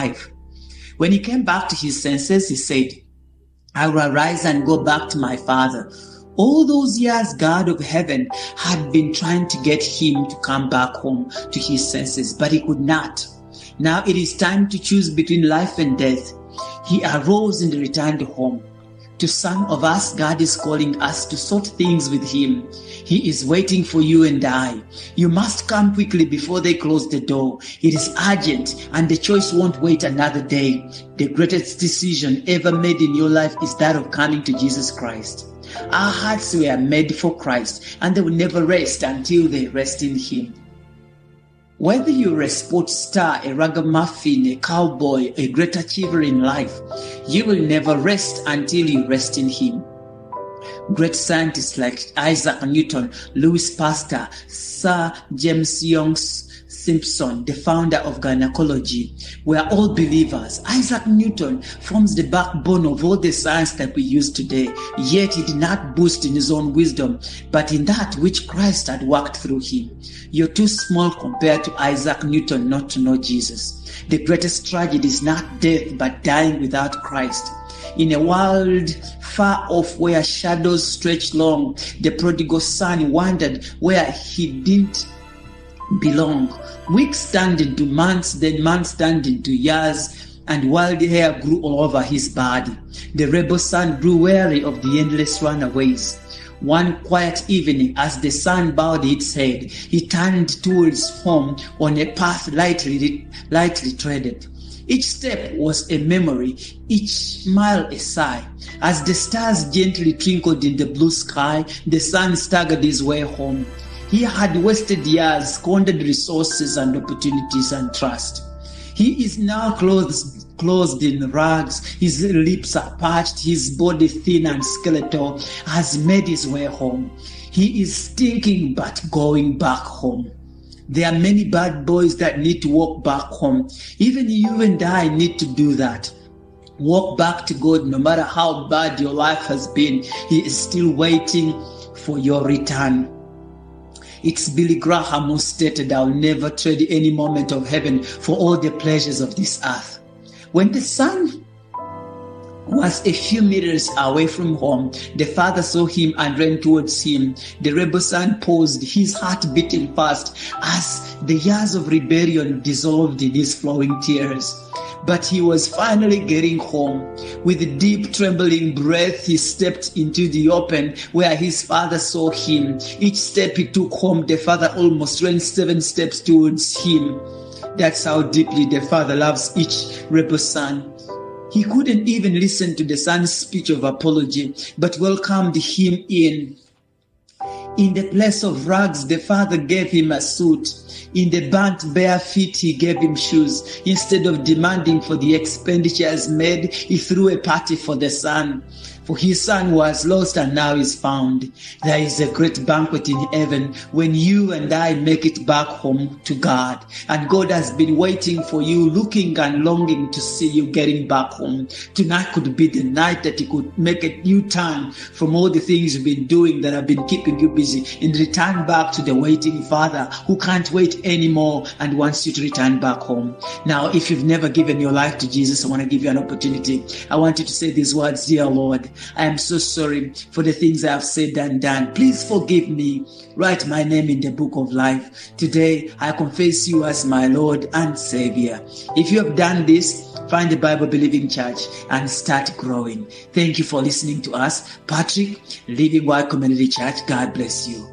life. When he came back to his senses, he said, I will arise and go back to my father. All those years, God of heaven had been trying to get him to come back home to his senses, but he could not. Now it is time to choose between life and death. He arose and returned home. To some of us, God is calling us to sort things with him. He is waiting for you and I. You must come quickly before they close the door. It is urgent, and the choice won't wait another day. The greatest decision ever made in your life is that of coming to Jesus Christ. Our hearts were made for Christ, and they will never rest until they rest in him. Whether you're a sports star, a ragamuffin, a cowboy, a great achiever in life, you will never rest until you rest in him. Great scientists like Isaac Newton, Louis Pasteur, Sir James Young Simpson, the founder of gynecology, were all believers. Isaac Newton forms the backbone of all the science that we use today, yet he did not boast in his own wisdom, but in that which Christ had worked through him. You're too small compared to Isaac Newton not to know Jesus. The greatest tragedy is not death, but dying without Christ. In a world far off where shadows stretch long, the prodigal son wandered where he didn't belong. Weeks turned into months, then months turned into years, and wild hair grew all over his body. The rebel son grew weary of the endless runaways. One quiet evening, as the sun bowed its head, he turned towards home on a path lightly treaded. Each step was a memory, each mile a sigh. As the stars gently twinkled in the blue sky, the son staggered his way home. He had wasted years, squandered resources and opportunities and trust. He is now clothed in rags, his lips are parched, his body thin and skeletal, has made his way home. He is stinking but going back home. There are many bad boys that need to walk back home. Even you and I need to do that. Walk back to God. No matter how bad your life has been, he is still waiting for your return. It's Billy Graham who stated, I'll never trade any moment of heaven for all the pleasures of this earth. When the son was a few meters away from home, the father saw him and ran towards him. The rebel son paused, his heart beating fast as the years of rebellion dissolved in his flowing tears. But he was finally getting home. With a deep trembling breath, he stepped into the open where his father saw him. Each step he took home, the father almost ran 7 steps towards him. That's how deeply the father loves each rebel son. He couldn't even listen to the son's speech of apology, but welcomed him in. In the place of rags, the father gave him a suit. In the burnt bare feet, he gave him shoes. Instead of demanding for the expenditures made, he threw a party for the son. For his son was lost and now is found. There is a great banquet in heaven when you and I make it back home to God. And God has been waiting for you, looking and longing to see you getting back home. Tonight could be the night that he could make a new turn from all the things you've been doing that have been keeping you busy and return back to the waiting Father who can't wait anymore and wants you to return back home. Now, if you've never given your life to Jesus, I want to give you an opportunity. I want you to say these words, Dear Lord, I am so sorry for the things I have said and done. Please forgive me. Write my name in the book of life. Today, I confess you as my Lord and Savior. If you have done this, find the Bible-believing church and start growing. Thank you for listening to us. Patrick, Living Word Community Church. God bless you.